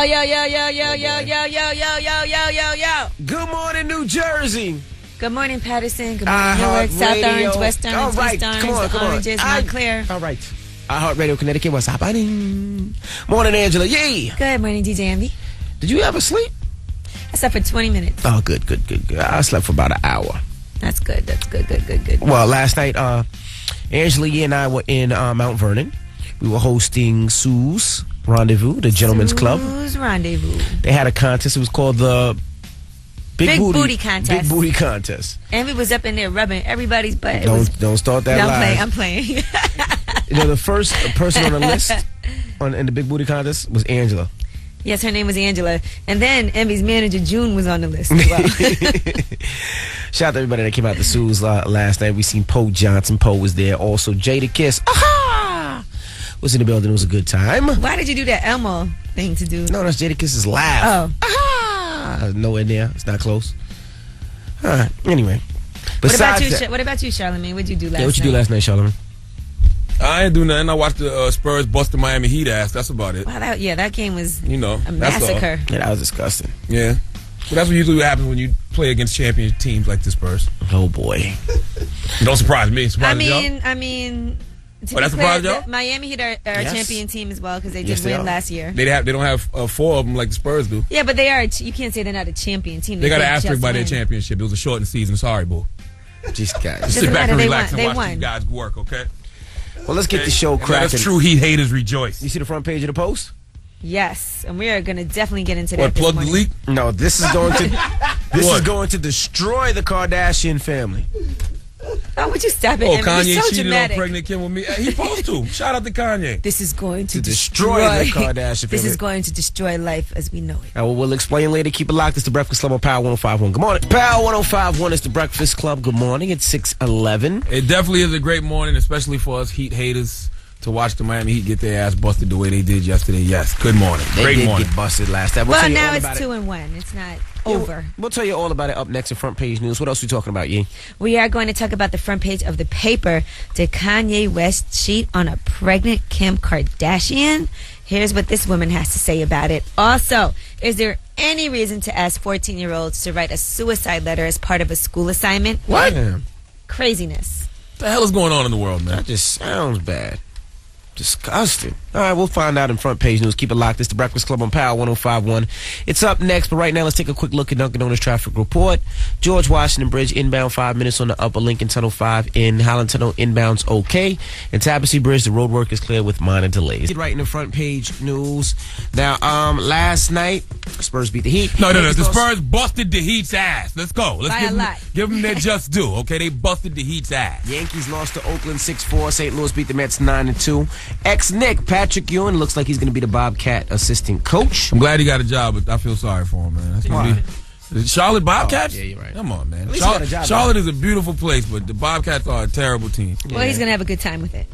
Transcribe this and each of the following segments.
Yo. Good morning, New Jersey. Good morning, Patterson. Good morning, Newark, South Orange, West Orange, right. East Orange, Come on. Oranges, Montclair. All right. iHeartRadio, Connecticut. What's happening? Morning, Angela. Yay. Good morning, DJ Envy. Did you ever sleep? I slept for 20 minutes. Oh, good. I slept for about an hour. That's good. Well, last night, Angela and I were in Mount Vernon. We were hosting Sue's Rendezvous, the Gentlemen's Club. Sue's Rendezvous. They had a contest. It was called the Big Booty Contest. Big Booty Contest. Envy was up in there rubbing everybody's butt. Don't start that lie. I'm playing. You know, the first person on the list in the Big Booty Contest was Angela. Yes, her name was Angela. And then Envy's manager, June, was on the list as well. Shout out to everybody that came out to Sue's last night. We seen Poe Johnson. Poe was there. Also, Jada Kiss. Aha! Was in the building. It was a good time. Why did you do that Elmo thing to do? No, that's Jada Kiss's laugh. Oh. Aha! Nowhere near. It's not close. Anyway. What about you, Charlamagne? What'd you do last night? Yeah, what you do last night, Charlamagne? I ain't do nothing. I watched the Spurs bust the Miami Heat ass. That's about it. Wow, that game was a massacre. Yeah, that was disgusting. Yeah. But that's what usually happens when you play against champion teams like the Spurs. Oh, boy. Don't surprise me. I mean... that surprised y'all? Miami Heat are a champion team as well because they did win last year. They don't have four of them like the Spurs do. Yeah, but they are. You can't say they're not a champion team. They got an asterisk by their championship. It was a shortened season. Sorry, boo. Just guys. Sit back and relax and watch these guys work, okay? Well, let's get the show cracking. That's true Heat haters rejoice. You see the front page of the Post? Yes, and we are going to definitely get into that. Plug the leak? No, this is going to destroy the Kardashian family. Oh, would you stop it? Kanye so cheated dramatic. on pregnant Kim with me. He supposed to. Shout out to Kanye. This is going to destroy the Kardashian family. This is going to destroy life as we know it. We'll explain later. Keep it locked. It's the Breakfast Club on Power 105.1. Good morning. Power 105.1 is the Breakfast Club. Good morning. It's 6:11. It definitely is a great morning, especially for us Heat haters, to watch the Miami Heat get their ass busted the way they did yesterday. Yes, good morning. Great morning. They did get busted last time. Well, now it's 2-1. It's not over. We'll tell you all about it up next in front page news. What else are we talking about, Yee? We are going to talk about the front page of the paper. Did Kanye West cheat on a pregnant Kim Kardashian? Here's what this woman has to say about it. Also, is there any reason to ask 14-year-olds to write a suicide letter as part of a school assignment? What? Craziness. What the hell is going on in the world, man? That just sounds bad. Disgusting. All right, we'll find out in front page news. Keep it locked. It's the Breakfast Club on Power 105.1. It's up next, but right now let's take a quick look at Dunkin' Donuts traffic report. George Washington Bridge inbound 5 minutes on the upper Lincoln Tunnel 5 in Highland Tunnel inbounds okay. And Tabassy Bridge, the road work is clear with minor delays. Right in the front page news. Now, last night, Spurs beat the Heat. No. The Spurs busted the Heat's ass. Let's go. Let's give them their just due, okay? They busted the Heat's ass. Yankees lost to Oakland 6-4. St. Louis beat the Mets 9-2. Ex-Knick Patrick Ewing looks like he's going to be the Bobcat assistant coach. I'm glad he got a job, but I feel sorry for him, man. That's gonna be Charlotte Bobcats? Yeah, you're right. Come on, man. Charlotte, Charlotte is a beautiful place, but the Bobcats are a terrible team. Well, he's going to have a good time with it.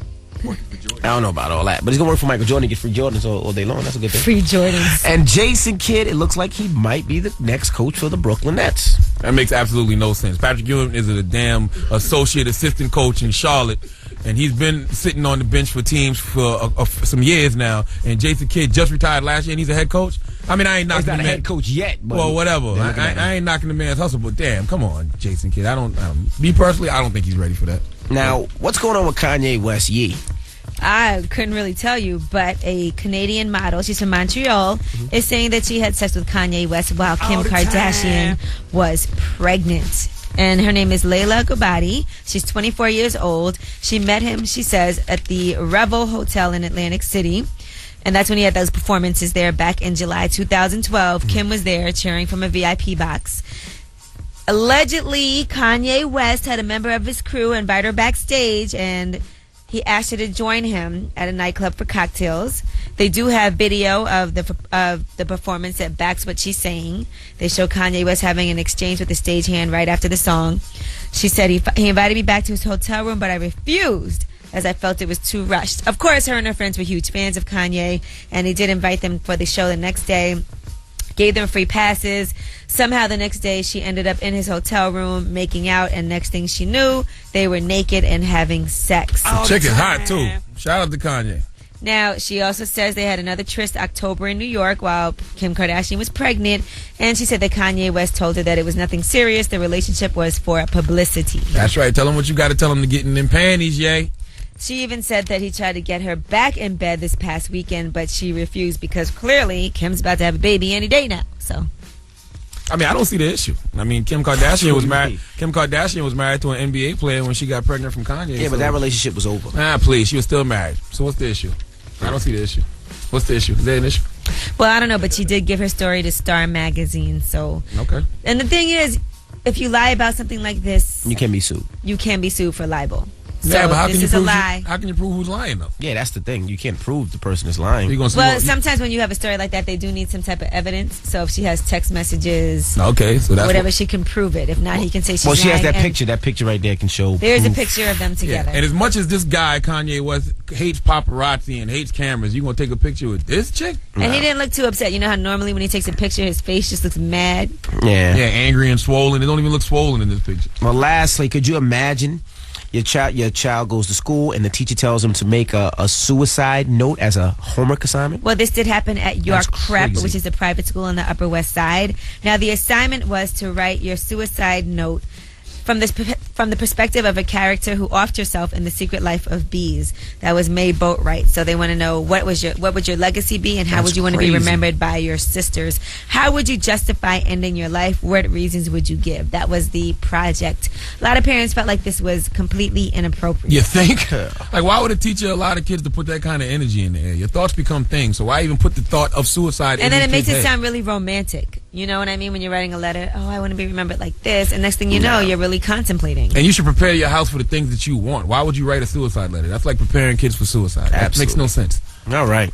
I don't know about all that, but he's going to work for Michael Jordan to get free Jordans all day long. That's a good thing. Free Jordans. And Jason Kidd, it looks like he might be the next coach for the Brooklyn Nets. That makes absolutely no sense. Patrick Ewing is a damn associate assistant coach in Charlotte, and he's been sitting on the bench for teams for some years now. And Jason Kidd just retired last year, and he's a head coach. I mean, I ain't knocking he's not the a head coach yet. But well, whatever. I ain't knocking the man's hustle, but damn, come on, Jason Kidd. Me personally, I don't think he's ready for that. Now, what's going on with Kanye West? Yee? I couldn't really tell you, but a Canadian model, she's from Montreal, is saying that she had sex with Kanye West while Kim Kardashian was pregnant. And her name is Layla Gobadi. She's 24 years old. She met him, she says, at the Revel Hotel in Atlantic City. And that's when he had those performances there back in July 2012. Kim was there cheering from a VIP box. Allegedly, Kanye West had a member of his crew invite her backstage, and he asked her to join him at a nightclub for cocktails. They do have video of the performance that backs what she's saying. They show Kanye West having an exchange with the stagehand right after the song. She said he invited me back to his hotel room, but I refused as I felt it was too rushed. Of course, her and her friends were huge fans of Kanye, and he did invite them for the show the next day. Gave them free passes. Somehow the next day she ended up in his hotel room making out, and next thing she knew, they were naked and having sex. Chicken hot too. Shout out to Kanye. Now, she also says they had another tryst October in New York while Kim Kardashian was pregnant. And she said that Kanye West told her that it was nothing serious. The relationship was for publicity. That's right. Tell him what you got to tell him to get in them panties, yay. She even said that he tried to get her back in bed this past weekend, but she refused because clearly Kim's about to have a baby any day now. So, I mean, I don't see the issue. I mean, Kim Kardashian was married. Kim Kardashian was married to an NBA player when she got pregnant from Kanye. Yeah, but that relationship was over. Please, she was still married. So what's the issue? I don't see the issue. What's the issue? Is there an issue? Well, I don't know, but she did give her story to Star Magazine. So, okay. And the thing is, if you lie about something like this, you can be sued. You can be sued for libel. So yeah, but how this can you is prove a lie. How can you prove who's lying, though? Yeah, that's the thing. You can't prove the person is lying. Well, sometimes when you have a story like that, they do need some type of evidence. So if she has text messages, okay, so that's whatever, she can prove it. If not, he can say she's lying. Well, she has that picture. That picture right there can show. There's proof. a picture of them together. Yeah. And as much as this guy, Kanye West, hates paparazzi and hates cameras, you going to take a picture with this chick? And he didn't look too upset. You know how normally when he takes a picture, his face just looks mad? Yeah. Yeah, angry and swollen. It don't even look swollen in this picture. Well, lastly, could you imagine your child goes to school and the teacher tells him to make a suicide note as a homework assignment? Well, this did happen at York That's Prep, crazy. which is a private school on the Upper West Side. Now, the assignment was to write your suicide note from the perspective of a character who offed herself in The Secret Life of Bees. That was Mae Boatwright. So they want to know what would your legacy be, and how That's would you want to be crazy. remembered by your sisters? How would you justify ending your life? What reasons would you give? That was the project. A lot of parents felt like this was completely inappropriate. You think? Like, why would a teacher allow the kids to put that kind of energy in the air? Your thoughts become things, so why even put the thought of suicide in And then it makes it head? sound really romantic. You know what I mean? When you're writing a letter, oh, I want to be remembered like this. And next thing you know, you're really contemplating. And you should prepare your house for the things that you want. Why would you write a suicide letter? That's like preparing kids for suicide. That makes no sense. All right.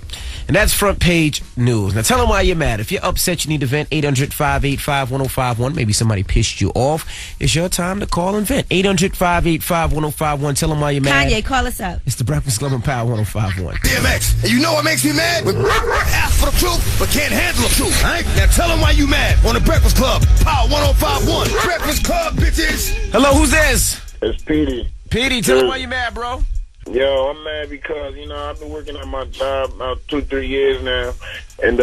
And that's front page news. Now tell them why you're mad. If you're upset, you need to vent. 800-585-1051. Maybe somebody pissed you off. It's your time to call and vent. 800-585-1051. Tell them why you're mad. Kanye, call us up. It's the Breakfast Club on Power 105.1. DMX, and you know what makes me mad? When ask for the truth, but can't handle the truth. All right? Now tell them why you mad on the Breakfast Club, Power 105.1. Breakfast Club, bitches. Hello, who's this? It's Petey. Petey, tell them why you mad, bro. Yo, I'm mad because, I've been working at my job about 2-3 years now, and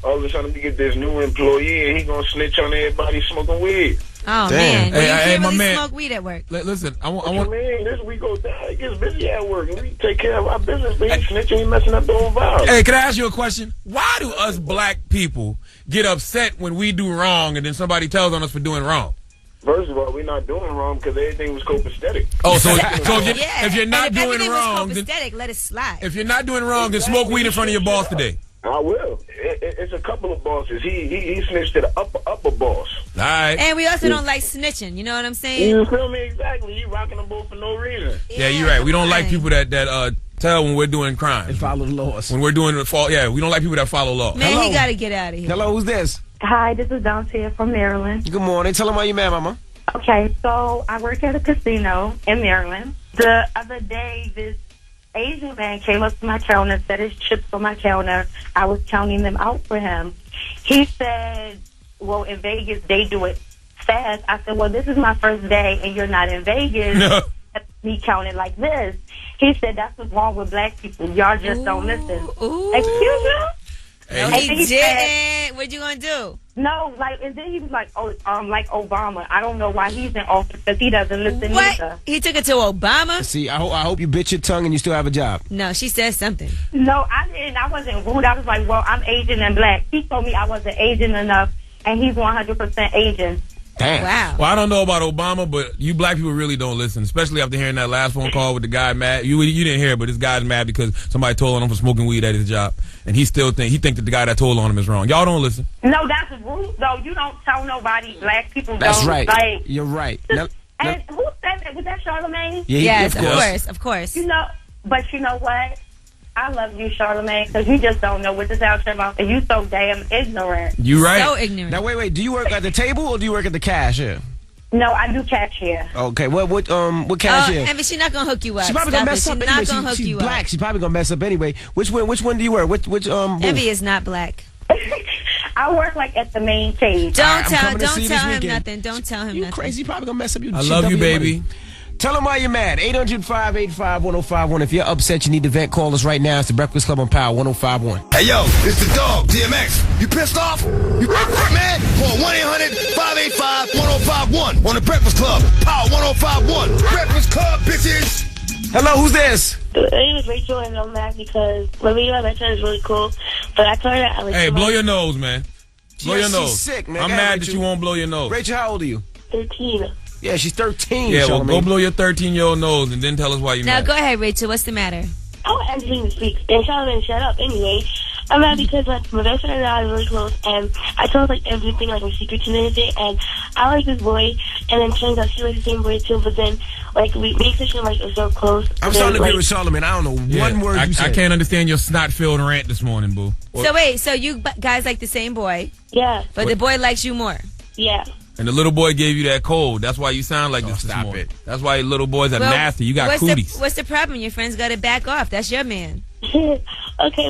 all of a sudden we get this new employee, and he gonna snitch on everybody smoking weed. Oh, Damn. man. Well, you can't my really man. smoke weed at work. Listen, I want. This we go down. He gets busy at work, and we take care of our business, but he's snitching, he's messing up the whole vibe. Hey, can I ask you a question? Why do us black people get upset when we do wrong and then somebody tells on us for doing wrong? First of all, we're not doing wrong because everything was copacetic. Oh, so if you're not and if doing everything wrong, was then, copacetic, let it slide. if you're not doing wrong, then smoke weed in front of your boss today. I will. It's a couple of bosses. He snitched to the upper boss. All right. And we also don't like snitching. You know what I'm saying? You feel me? Exactly. He rocking them both for no reason. Yeah, you're right. We don't like people that tell when we're doing crime. And follow the laws. When we're doing we don't like people that follow law. Man, Hello. he got to get out of here. Hello, who's this? Hi, this is Dante from Maryland. Good morning. Tell them why you mad, mama. Okay, so I work at a casino in Maryland. The other day, this Asian man came up to my counter, set his chips on my counter. I was counting them out for him. He said, well, in Vegas, they do it fast. I said, well, this is my first day, and you're not in Vegas. No. Me counting like this. He said, that's what's wrong with black people. Y'all just don't listen. Ooh. Excuse me? Hey, He didn't. What you gonna do? No, and then he was like, like Obama. I don't know why he's in office because he doesn't listen What? either. He took it to Obama? See, I hope you bit your tongue and you still have a job. No, she said something. No, I didn't. I wasn't rude. I was like, well, I'm Asian and black. He told me I wasn't Asian enough, and he's 100% Asian. Damn. Wow. Well, I don't know about Obama, but you black people really don't listen, especially after hearing that last phone call with the guy mad. You didn't hear it, but this guy's mad because somebody told on him for smoking weed at his job, and he think that the guy that told on him is wrong. Y'all don't listen. No, that's rude. No, you don't tell nobody. Black people That's don't. right. Like, You're right. and who said that? Was that Charlamagne? Yes, of course. of course. You know, but you know what? I love you, Charlamagne, because you just don't know what this out your mouth, and you so damn ignorant. You right. So ignorant. Now wait. Do you work at the table or do you work at the cashier? No, I do cashier. Okay. What cashier? I mean, she's not gonna hook you up. She probably gonna mess She's up not anyway. gonna hook She's you black. up. She's probably gonna mess up anyway. Which one do you work? Which booth? Envy is not black. I work like at the main cage. Don't I'm tell coming to see you this him weekend. nothing. Don't tell him You nothing. crazy? You probably gonna mess up. I love you, baby. Tell them why you're mad. 800-585-1051. If you're upset, you need to vent. Call us right now. It's the Breakfast Club on Power 105.1. Hey, yo, it's the dog, DMX. You pissed off? You mad? Call 1-800-585-1051 on the Breakfast Club. Power 105.1. Breakfast Club, bitches. Hello, who's this? My name is Rachel, and I'm mad because my best friend is really cool, but I told her that I like. Hey, blow your nose, man. Blow your nose. She's sick, man. I'm mad that you won't blow your nose. Rachel, how old are you? 13. Yeah, she's 13. Yeah, well, go blow your 13-year-old nose and then tell us why you're Now mad. go ahead, Rachel. What's the matter? I want Angelina to speak, and Charlamagne shut up anyway. I'm mad because my best friend and I are really close, and I told her everything, my secrets and everything, and I like this boy, and then turns out she likes the same boy too, but then, we make such we're so close. I'm starting to agree with Charlamagne. I don't know one word you said. I can't understand your snot-filled rant this morning, boo. So wait, so you guys like the same boy? Yeah. But the boy likes you more? Yeah. And the little boy gave you that cold. That's why you sound like this stop morning. it. That's why little boys are nasty. You got cooties. What's the problem? Your friend's got to back off. That's your man. Okay,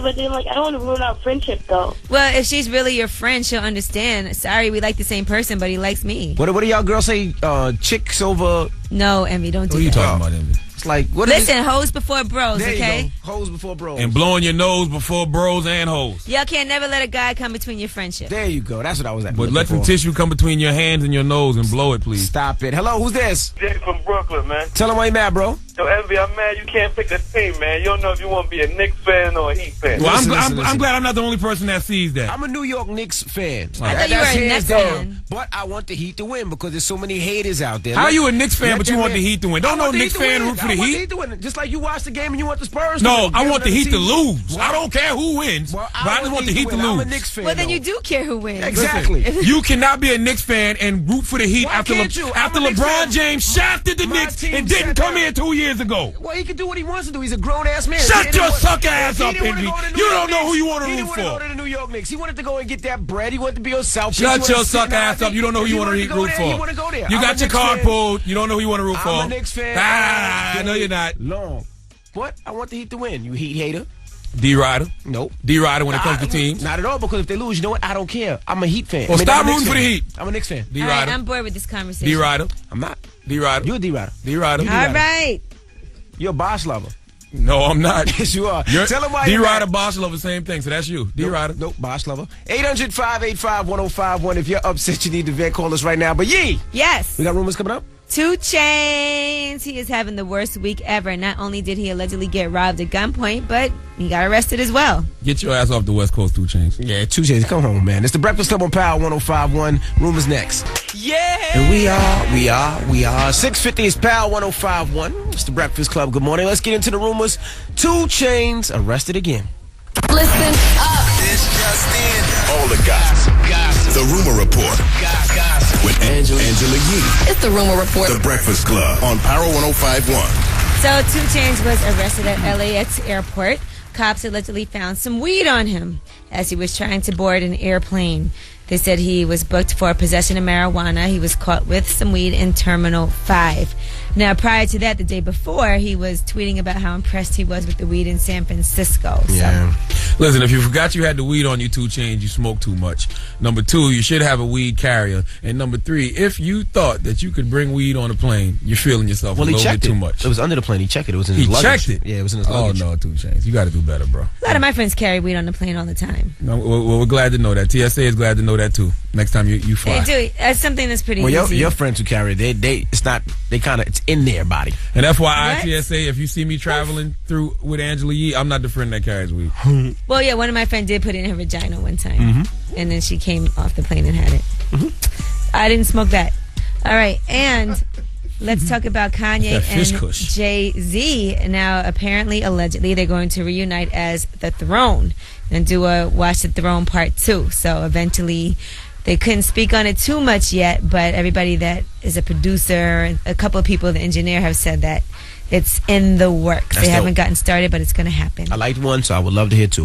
but then, I don't want to ruin our friendship, though. Well, if she's really your friend, she'll understand. Sorry, we like the same person, but he likes me. What do y'all girls say? Chicks over... No, Emmy, don't do that. What are you talking about, Emmy? It's like... Listen, hoes before bros, there okay? You go. Hoes before bros. And blowing your nose before bros and hoes. Y'all can't never let a guy come between your friendship. There you go. That's what I was at. But let some tissue come between your hands and your nose and blow it, please. Stop it. Hello, who's this? Jay from Brooklyn, man. Tell him why you mad, bro. Yo, Envy, I'm mad you can't pick a team, man. You don't know if you want to be a Knicks fan or a Heat fan. Well, Listen. I'm glad I'm not the only person that sees that. I'm a New York Knicks fan. I thought you were a Nets fan. But I want the Heat to win because there's so many haters out there. How are you a Knicks fan, but you want the Heat to win? Don't no Knicks fan root for the I want Heat. the Heat to win. Just like you watch the game and you want the Spurs to No, win. I want the Heat to lose. Well, I don't care who wins, well, but I just want the Heat to win. I'm a lose. Knicks fan. Well, then though. you do care who wins. Exactly. You cannot be a Knicks fan and root for the Heat Why after can't you? I'm a Knicks LeBron fan. James shafted the My Knicks team and didn't shut come down. here 2 years ago. Well, he can do what he wants to do. He's a grown-ass man. Shut your suck ass up, Envy. You don't know who you want to He root didn't want to go for. to the New York Knicks. He wanted to go and get that bread. He wanted to be on South Beach. Shut your suck ass up. You don't know who you want to root for. He want to go there. You I'm got a your Knicks card fan. pulled. You don't know who you want to root for. I'm a Knicks fan. Ah, no, you're not. Long. What? I want the Heat to win. You Heat hater? D-Rider. Nope. D-Rider when it comes to teams. Not at all, because if they lose, you know what? I don't care. I'm a Heat fan. Well, stop I'm a Knicks rooting for the fan. Heat. I'm a Knicks fan. All right, D-Rider. I'm bored with this conversation. D-Rider. I'm not. D-Rider. You're a D-Rider. D-Rider. All right. You're a boss lover. No, I'm not. Yes, you are. Tell him why D-Rider, Boss Lover, same thing. So that's you. D-Rider. Nope, boss lover. 800-585-1051. If you're upset, you need to vent. Call us right now. But Yee, Yes. we got rumors coming up? 2 Chainz. He is having the worst week ever. Not only did he allegedly get robbed at gunpoint, but he got arrested as well. Get your ass off the West Coast, 2 Chainz. Yeah, 2 Chainz. Come home, man. It's the Breakfast Club on Power 105.1. Rumors next. Yeah. And we are. 650 is Power 105.1. It's the Breakfast Club. Good morning. Let's get into the rumors. 2 Chainz arrested again. Listen up. This just in. All the gossip. The Rumor Report. With Angela Yee. It's the Rumor Report. The Breakfast Club on Power 105.1. So 2 Chainz was arrested at LAX airport. Cops allegedly found some weed on him as he was trying to board an airplane. They said he was booked for possession of marijuana. He was caught with some weed in Terminal 5. Now, prior to that, the day before, he was tweeting about how impressed he was with the weed in San Francisco. Yeah. Listen, if you forgot you had the weed on you, 2 Chainz, you smoke too much. Number 2, you should have a weed carrier. And number 3, if you thought that you could bring weed on a plane, you're feeling yourself a Well, he little bit checked too it. much. It was under the plane. He checked it. It was in his He luggage. checked it? Yeah, it was in his luggage. Oh, no, 2 Chainz. You got to do better, bro. A lot of my friends carry weed on the plane all the time. No, we're glad to know that. TSA is glad to know that, too. Next time you fly. They do. That's something that's pretty Well, easy. your friends who carry it, it's in their body. And FYI, What? TSA, if you see me traveling through with Angela Yee, I'm not the friend that carries weed. Well, yeah, one of my friends did put it in her vagina one time. And then she came off the plane and had it. I didn't smoke that. All right, and let's talk about Kanye That fish and kush. Jay-Z. Now, apparently, allegedly, they're going to reunite as The Throne and do a Watch the Throne Part 2. So eventually, they couldn't speak on it too much yet, but everybody that is a producer and a couple of people, the engineer, have said that it's in the works. That's they haven't dope. gotten started, but it's going to happen. I liked one, so I would love to hear 2.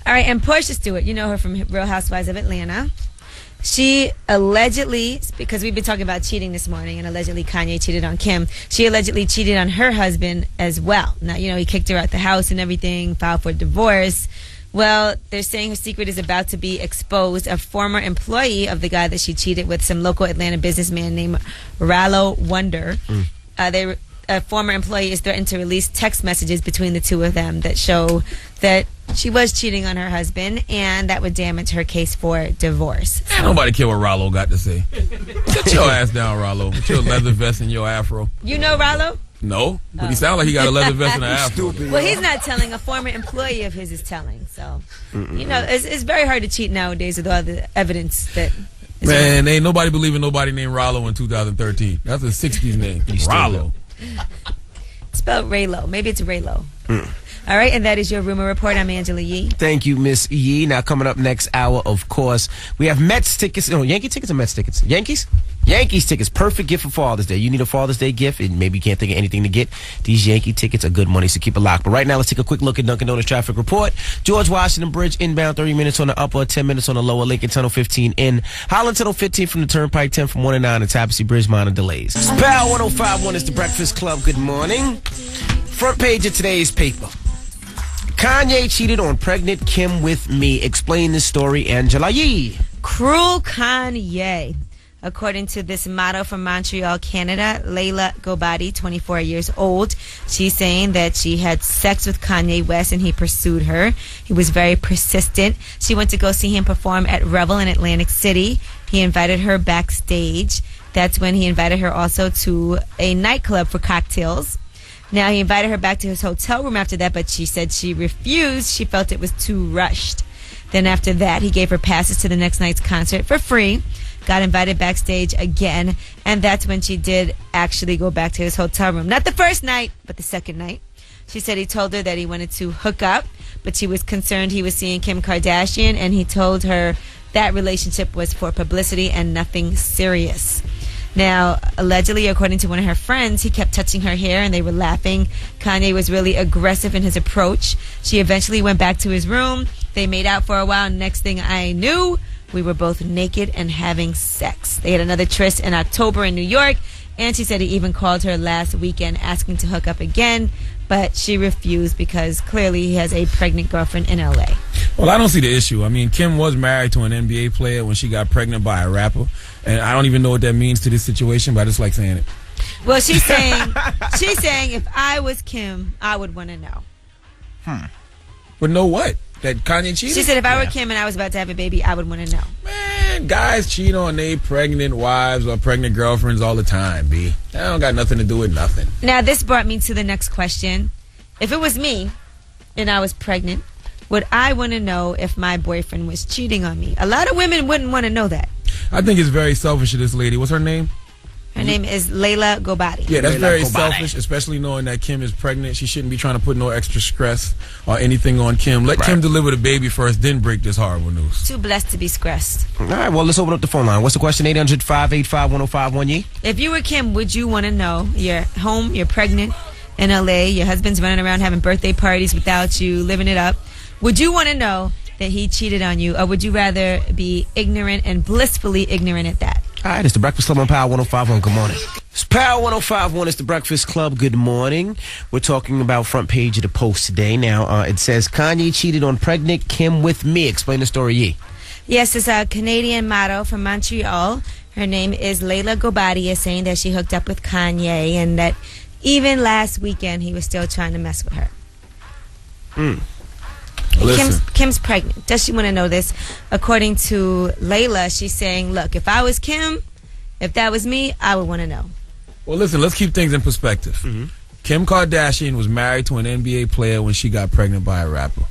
All right, and Portia Stewart, you know her from Real Housewives of Atlanta. She allegedly, because we've been talking about cheating this morning, and allegedly Kanye cheated on Kim, she allegedly cheated on her husband as well. Now, you know, he kicked her out the house and everything, filed for divorce. Well, they're saying her secret is about to be exposed. A former employee of the guy that she cheated with, some local Atlanta businessman named Rallo Wonder. a former employee is threatened to release text messages between the two of them that show that she was cheating on her husband, and that would damage her case for divorce. Man, nobody care what Rollo got to say. Sit your ass down, Rollo, with your leather vest and your afro. You know Rollo? No, but he sounds like he got a leather vest and an afro. Well, he's not telling. A former employee of his is telling. So, you know, it's very hard to cheat nowadays with all the evidence that. Man, ain't nobody believing nobody named Rollo in 2013. That's a 60s name. Rollo. Spelled Raylo. Maybe it's Raylo. All right, and that is your rumor report. I'm Angela Yee. Thank you, Miss Yee. Now, coming up next hour, of course, we have Mets tickets. No, Yankee tickets or Mets tickets? Yankees? Yankees tickets. Perfect gift for Father's Day. You need a Father's Day gift, and maybe you can't think of anything to get. These Yankee tickets are good money, so keep it locked. But right now, let's take a quick look at Dunkin' Donuts traffic report. George Washington Bridge inbound, 30 minutes on the upper, 10 minutes on the lower. Lincoln Tunnel 15 in. Holland Tunnel 15 from the Turnpike, 10 from 1 to 9. The Tapestry Bridge, minor delays. Power 105.1 is the Breakfast Club. Good morning. Front page of today's paper. Kanye cheated on pregnant Kim with me. Explain this story, Angela Yee. Cruel Kanye. According to this model from Montreal, Canada, Layla Gobadi, 24 years old, she's saying that she had sex with Kanye West and he pursued her. He was very persistent. She went to go see him perform at Revel in Atlantic City. He invited her backstage. That's when he invited her also to a nightclub for cocktails. Now, he invited her back to his hotel room after that, but she said she refused. She felt it was too rushed. Then after that, he gave her passes to the next night's concert for free, got invited backstage again, and that's when she did actually go back to his hotel room. Not the first night, but the second night. She said he told her that he wanted to hook up, but she was concerned he was seeing Kim Kardashian, and he told her that relationship was for publicity and nothing serious. Now, allegedly, according to one of her friends, he kept touching her hair and they were laughing. Kanye was really aggressive in his approach. She eventually went back to his room. They made out for a while. Next thing I knew, we were both naked and having sex. They had another tryst in October in New York, and she said he even called her last weekend asking to hook up again, but she refused because clearly he has a pregnant girlfriend in L.A. Well, I don't see the issue. I mean, Kim was married to an NBA player when she got pregnant by a rapper, and I don't even know what that means to this situation, but I just like saying it. Well, she's saying if I was Kim, I would want to know. But know what? That Kanye cheated? She said if I were Kim and I was about to have a baby, I would want to know. Man, guys cheat on their pregnant wives or pregnant girlfriends all the time, B. That don't got nothing to do with nothing. Now, this brought me to the next question. If it was me and I was pregnant, would I want to know if my boyfriend was cheating on me? A lot of women wouldn't want to know that. I think it's very selfish of this lady. What's her name? Her name is Layla Gobadi. Yeah, that's very selfish, especially knowing that Kim is pregnant. She shouldn't be trying to put no extra stress or anything on Kim. Let Kim deliver the baby first, then break this horrible news. Too blessed to be stressed. All right, well, let's open up the phone line. What's the question? 800-585-1051, Yee? If you were Kim, would you want to know you're home, you're pregnant in LA, your husband's running around having birthday parties without you, living it up. Would you want to know that he cheated on you, or would you rather be ignorant and blissfully ignorant at that? All right, it's the Breakfast Club on Power 105.1. Good morning. It's Power 105.1. It's the Breakfast Club. Good morning. We're talking about front page of the Post today. Now, it says, Kanye cheated on pregnant Kim with me. Explain the story, Yee. Yes, it's a Canadian model from Montreal. Her name is Layla Gobadi, is saying that she hooked up with Kanye and that even last weekend he was still trying to mess with her. Kim's pregnant. Does she want to know this? According to Layla, she's saying, look, if I was Kim, if that was me, I would want to know. Well, listen, let's keep things in perspective. Kim Kardashian was married to an NBA player when she got pregnant by a rapper.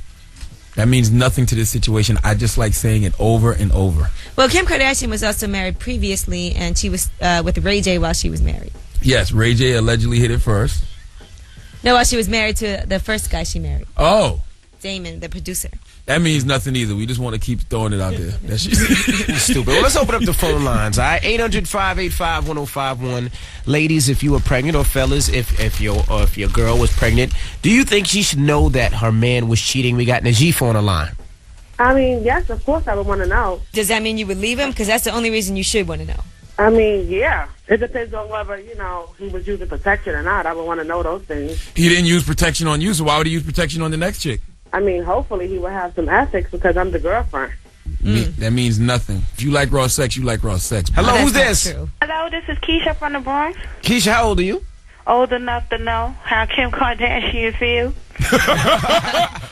That means nothing to this situation. I just like saying it over and over. Well, Kim Kardashian was also married previously, and she was with Ray J while she was married. Yes, Ray J allegedly hit it first. No, while she was married to the first guy she married. Oh. Damon, the producer. That means nothing either. We just want to keep throwing it out there. That's stupid. Well, let's open up the phone lines. All right, 800-585-1051. Ladies, if you were pregnant, or fellas, if your girl was pregnant, do you think she should know that her man was cheating? We got Najif on the line. I mean, yes, of course I would want to know. Does that mean you would leave him? Because that's the only reason you should want to know. I mean, yeah. It depends on whether, he was using protection or not. I would want to know those things. He didn't use protection on you, so why would he use protection on the next chick? I mean, hopefully he would have some ethics because I'm the girlfriend. That means nothing. If you like raw sex, you like raw sex. Hello, who's this? Hello, this is Keisha from the Bronx. Keisha, how old are you? old enough to know how Kim Kardashian feels.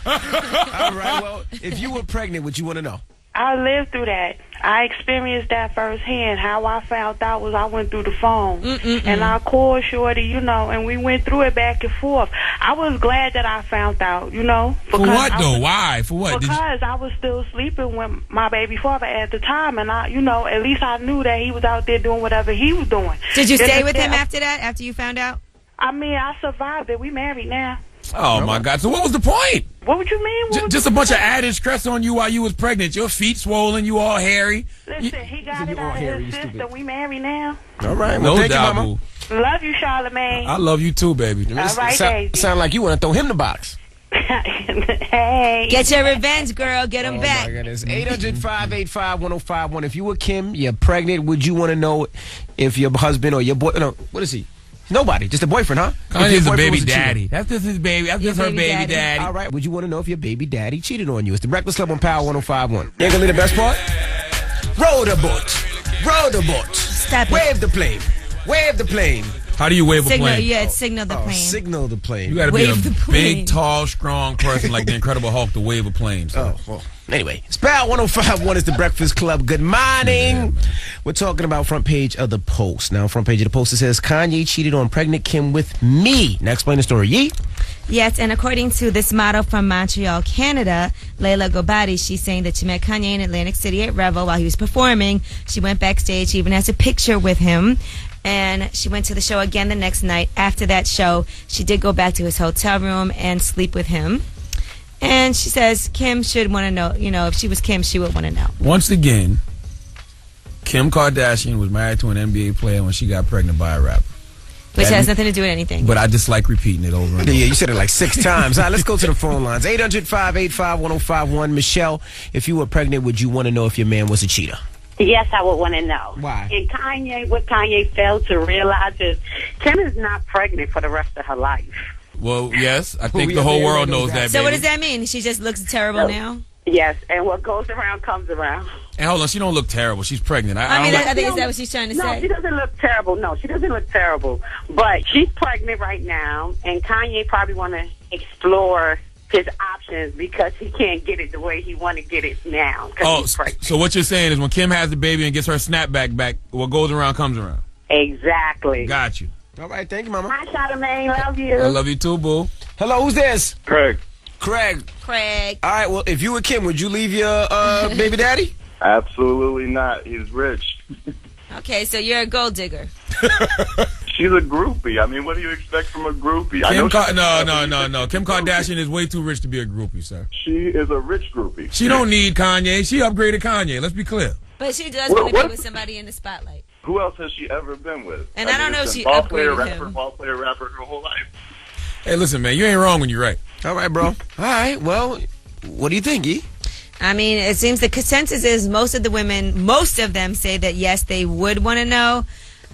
All right, well, if you were pregnant, would you want to know? I lived through that. I experienced that firsthand. How I found out was I went through the phone. And I called Shorty, you know, and we went through it back and forth. I was glad that I found out, you know. For what, though? Why? For what? Because I was still sleeping with my baby father at the time, and I, you know, at least I knew that he was out there doing whatever he was doing. Did you stay with him after that, after you found out? I mean, I survived it. We married now. Oh, my God. So what was the point? What would you mean? Just a bunch of added stress on you while you was pregnant. Your feet swollen, you all hairy. Listen, he got it out of his system. We married now. All right. Well, No doubt, boo. Love you, Charlamagne. I love you too, baby. All right, Daisy. Sound like you want to throw him the box. Hey. Get your revenge, girl. Get him back. Oh, my goodness. 800-585-1051. If you were Kim, you're pregnant, would you want to know if your husband or your boy... No, what is he? Nobody. Just a boyfriend, huh? Kanye's a baby daddy. That's just his baby. That's just her baby daddy. All right. Would you want to know if your baby daddy cheated on you? It's the Breakfast Club on Power 105.1. You ain't gonna leave the best part? Row the boat. Row the boat. Stop it. Wave the plane. Wave the plane. How do you wave a Signal, plane? yeah, signal the plane. Signal the plane. You got to be Wave the a plane. big, tall, strong person like the Incredible Hulk to wave a plane. So. Oh, well. Anyway, it's Power 105.1 is the Breakfast Club. Good morning. We're talking about front page of the Post. Now, front page of the Post, it says, Kanye cheated on pregnant Kim with me. Now, explain the story. Yee? Yes, and according to this model from Montreal, Canada, Layla Gobadi, she's saying that she met Kanye in Atlantic City at Revel while he was performing. She went backstage. She even has a picture with him. And she went to the show again the next night. After that show, she did go back to his hotel room and sleep with him. And she says Kim should want to know, you know, if she was Kim, she would want to know. Once again, Kim Kardashian was married to an NBA player when she got pregnant by a rapper. Which has nothing to do with anything. But I just like repeating it over and over. Yeah, you said it like 6 times. All right, let's go to the phone lines. 800-585-1051. Michelle, if you were pregnant, would you want to know if your man was a cheater? Yes, I would want to know. Why? And what Kanye failed to realize is Kim is not pregnant for the rest of her life. Well, yes, I think the whole world knows that, So baby. what does that mean? She just looks terrible now? Yes, and what goes around comes around. And hold on, she don't look terrible. She's pregnant. I mean, don't I think is that what she's trying to No, say? she doesn't look terrible. No, she doesn't look terrible. But she's pregnant right now, and Kanye probably want to explore his options because he can't get it the way he want to get it now. Oh, so what you're saying is when Kim has the baby and gets her snapback back, what goes around comes around. Exactly. Got you. All right, thank you, Mama. Hi, Charlamagne. Love you. I love you too, boo. Hello, who's this? Craig. Craig. Craig. All right, well, if you were Kim, would you leave your baby daddy? Absolutely not. He's rich. Okay, so you're a gold digger. She's a groupie. I mean, what do you expect from a groupie? No. Kim Kardashian is way too rich to be a groupie, sir. She is a rich groupie. She don't need Kanye. She upgraded Kanye. Let's be clear. But she does want to be with somebody in the spotlight. Who else has she ever been with? And I don't know if she ball player, upgraded rapper, him. ball player, rapper her whole life. Hey, listen, man, you ain't wrong when you're right. All right, bro. All right, well, what do you think, E? I mean, it seems the consensus is most of them say that yes, they would want to know.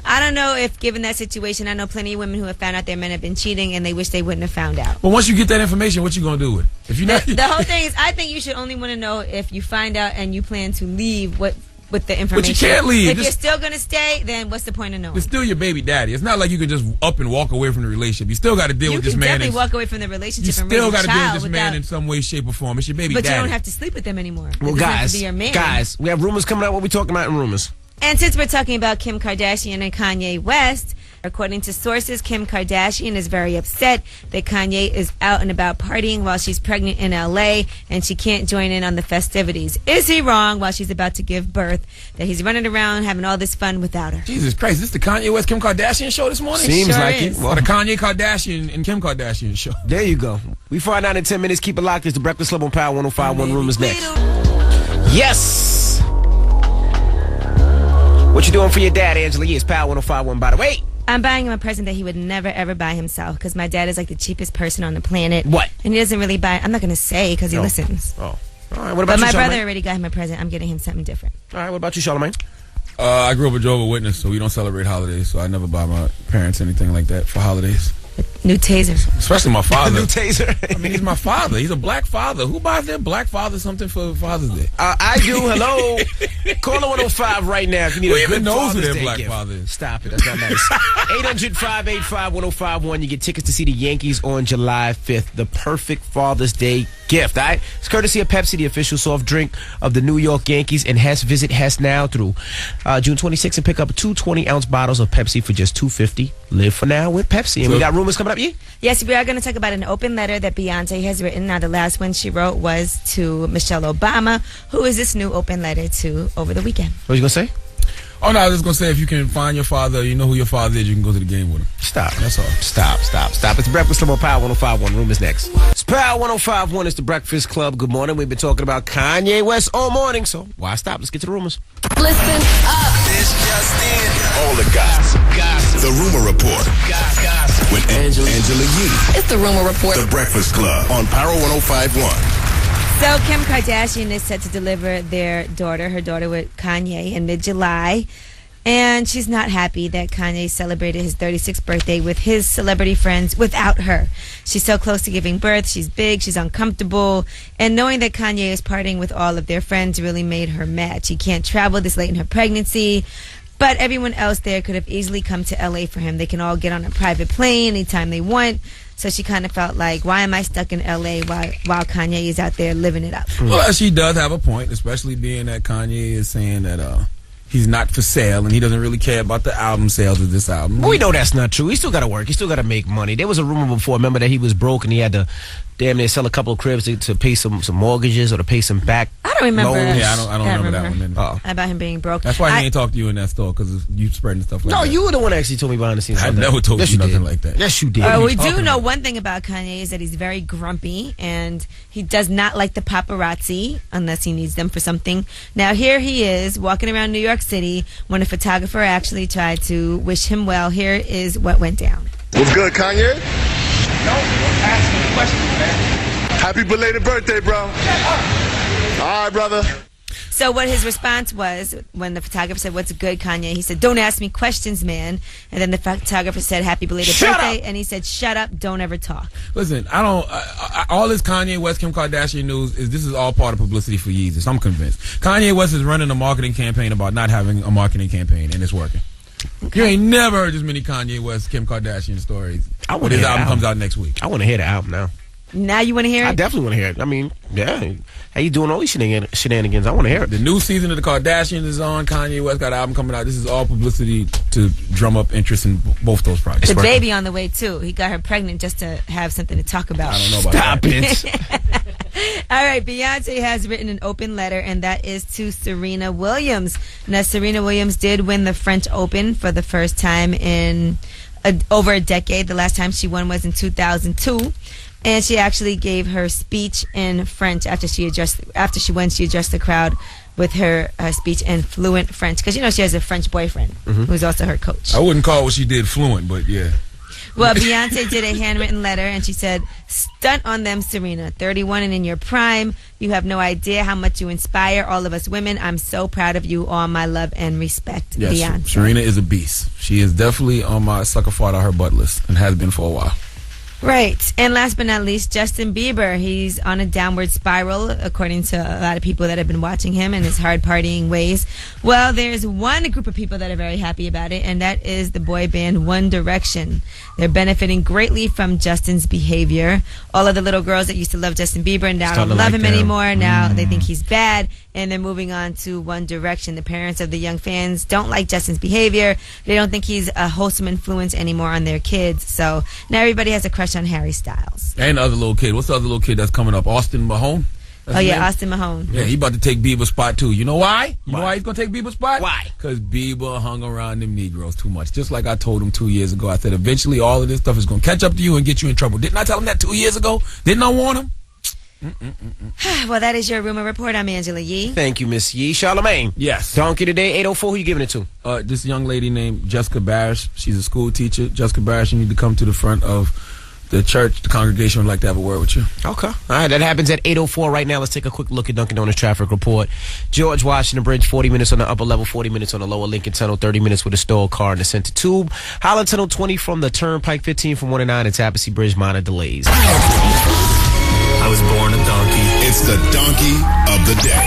I don't know if given that situation, I know plenty of women who have found out their men have been cheating and they wish they wouldn't have found out. But once you get that information, what you gonna do with it? If you not, The whole thing is, I think you should only want to know if you find out and you plan to leave with the information. But you can't leave. If you're still going to stay, then what's the point of knowing? it's still your baby daddy. It's not like you can just up and walk away from the relationship. You still got to deal with this man. You can definitely walk away from the relationship You and still raise a got to deal child with this man in some way, shape, or form. It's your baby but daddy. you don't have to sleep with them anymore. Well, It doesn't have to be your man. guys, we have rumors coming out. What we talking about in rumors? And since we're talking about Kim Kardashian and Kanye West, according to sources, Kim Kardashian is very upset that Kanye is out and about partying while she's pregnant in L.A. and she can't join in on the festivities. Is he wrong while she's about to give birth that he's running around having all this fun without her? Jesus Christ, is this the Kanye West Kim Kardashian show this morning? Seems Sure like is. it. Or Well, the Kanye Kardashian and Kim Kardashian show. there you go. We find out in 10 minutes. Keep it locked. It's the Breakfast Club on Power 105.1. Rumors next. Yes. What you doing for your dad, Angela? Yes, Power 105.1, by the way. I'm buying him a present that he would never, ever buy himself because my dad is like the cheapest person on the planet. What? And he doesn't really buy. I'm not going to say because he listens. Oh. All right, what about But you, my brother Charlamagne? already got him a present. I'm getting him something different. All right, what about you, Charlamagne? I grew up a Jehovah's Witness, so we don't celebrate holidays. So I never buy my parents anything like that for holidays. New taser. Especially my father. New taser. I mean, he's my father. He's a black father. Who buys their black father something for Father's Day? I do. Hello. Caller 105 right now if you need Who a even good knows who Father's their Day black gift. father is? Stop it. That's not nice. 800-585-1051. You get tickets to see the Yankees on July 5th. The perfect Father's Day gift. All right? It's courtesy of Pepsi, the official soft drink of the New York Yankees. And Hess, visit Hess now through June 26th and pick up 2 20-ounce bottles of Pepsi for just $2.50. Live for now with Pepsi. And we got rumors coming up, yeah? Yes, we are going to talk about an open letter that Beyonce has written. Now, the last one she wrote was to Michelle Obama. Who is this new open letter to over the weekend? What are you going to say? Oh, no, I was just going to say, if you can find your father, you know who your father is, you can go to the game with him. Stop. That's all. Stop. It's the Breakfast Club on Power 105.1. Room is next. It's Power 105.1. It's the Breakfast Club. Good morning. We've been talking about Kanye West all morning, so why stop? Let's get to the rumors. Listen up. This just in. All the gossip. The Rumor Report. Gossip. With Angela Yee. It's the Rumor Report. The Breakfast Club on Power 105.1. So Kim Kardashian is set to deliver her daughter with Kanye in mid-July. And she's not happy that Kanye celebrated his 36th birthday with his celebrity friends without her. She's so close to giving birth. She's big. She's uncomfortable. And knowing that Kanye is partying with all of their friends really made her mad. She can't travel this late in her pregnancy. But everyone else there could have easily come to L.A. for him. They can all get on a private plane anytime they want. So she kind of felt like, why am I stuck in L.A. while Kanye is out there living it up? Well, she does have a point, especially being that Kanye is saying that he's not for sale and he doesn't really care about the album sales of this album. We know that's not true. He still got to work. He still got to make money. There was a rumor before, remember, that he was broke and he had to damn near sell a couple of cribs to pay some mortgages or to pay some back. I don't remember. loans. Yeah, I don't remember that one. Then. About him being broke. That's why he ain't talked to you in that store, because you spreading stuff like that. No, you were the one that actually told me behind the scenes. I about never that. told Yes, you nothing did. like that. Yes, you did. We do know one thing about Kanye is that he's very grumpy and he does not like the paparazzi unless he needs them for something. Now here he is walking around New York City when a photographer actually tried to wish him well. Here is what went down. What's good, Kanye? No, asking questions, man. Happy belated birthday, bro. All right, brother. So what his response was when the photographer said, "What's good, Kanye?" He said, "Don't ask me questions, man." And then the photographer said, "Happy belated birthday." And he said, "Shut up, don't ever talk." Listen, I don't. All this Kanye West, Kim Kardashian news this is all part of publicity for Yeezus. I'm convinced. Kanye West is running a marketing campaign about not having a marketing campaign, and it's working. Okay. You ain't never heard this many Kanye West, Kim Kardashian stories. When his album comes out next week. I want to hear the album now. Now you want to hear it? I definitely want to hear it. I mean, yeah. How you doing all these shenanigans? I want to hear it. The new season of the Kardashians is on. Kanye West got an album coming out. This is all publicity to drum up interest in both those projects. The baby on the way, too. He got her pregnant just to have something to talk about. I don't know about that. Stop it. All right, Beyonce has written an open letter, and that is to Serena Williams. Now, Serena Williams did win the French Open for the first time in over a decade. The last time she won was in 2002. And she actually gave her speech in French after she won. She addressed the crowd with her speech in fluent French, because she has a French boyfriend who's also her coach. I wouldn't call what she did fluent, but yeah. Well, Beyonce did a handwritten letter, and she said, "Stunt on them, Serena. 31 and in your prime. You have no idea how much you inspire all of us women. I'm so proud of you. All my love and respect, yes, Beyonce." Serena is a beast. She is definitely on my sucker fart on her butt list and has been for a while. Right. And last but not least, Justin Bieber. He's on a downward spiral, according to a lot of people that have been watching him and his hard partying ways. Well, there's one group of people that are very happy about it, and that is the boy band One Direction. They're benefiting greatly from Justin's behavior. All of the little girls that used to love Justin Bieber now don't love him anymore. Now they think he's bad, and they're moving on to One Direction. The parents of the young fans don't like Justin's behavior. They don't think he's a wholesome influence anymore on their kids. So now everybody has a crush on Harry Styles. And the other little kid. What's the other little kid that's coming up? Austin Mahone? Austin Mahone. Yeah, he about to take Bieber's spot too. You know why? You know why he's going to take Bieber's spot? Why? Because Bieber hung around them Negroes too much. Just like I told him 2 years ago. I said, eventually all of this stuff is going to catch up to you and get you in trouble. Didn't I tell him that 2 years ago? Didn't I warn him? Well, that is your Rumor Report. I'm Angela Yee. Thank you, Miss Yee. Charlamagne. Yes. Donkey today, 804. Who you giving it to? This young lady named Jessica Barish. She's a school teacher. Jessica Barish, you need to come to the front of the church, the congregation would like to have a word with you. Okay. All right, that happens at 8:04 right now. Let's take a quick look at Dunkin' Donuts traffic report. George Washington Bridge, 40 minutes on the upper level, 40 minutes on the lower. Lincoln Tunnel, 30 minutes with a stalled car in the center tube. Highland Tunnel, 20 from the Turnpike, 15 from 1 to 9, and Tapestry Bridge, minor delays. I was born a donkey. It's the donkey of the day.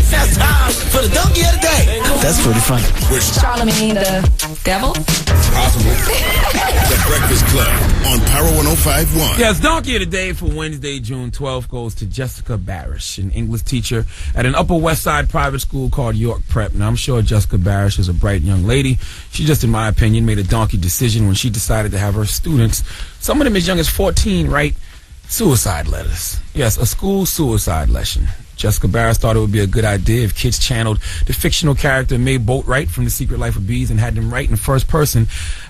That's time for the donkey of the day. That's pretty funny. Charlamagne the devil? Possible. The Breakfast Club on Power 105.1. Yes, donkey of the day for Wednesday, June 12th goes to Jessica Barish, an English teacher at an Upper West Side private school called York Prep. Now, I'm sure Jessica Barish is a bright young lady. She just, in my opinion, made a donkey decision when she decided to have her students, some of them as young as 14, write suicide letters. Yes, a school suicide lesson. Jessica Barris thought it would be a good idea if kids channeled the fictional character May Boatwright from The Secret Life of Bees and had them write in first person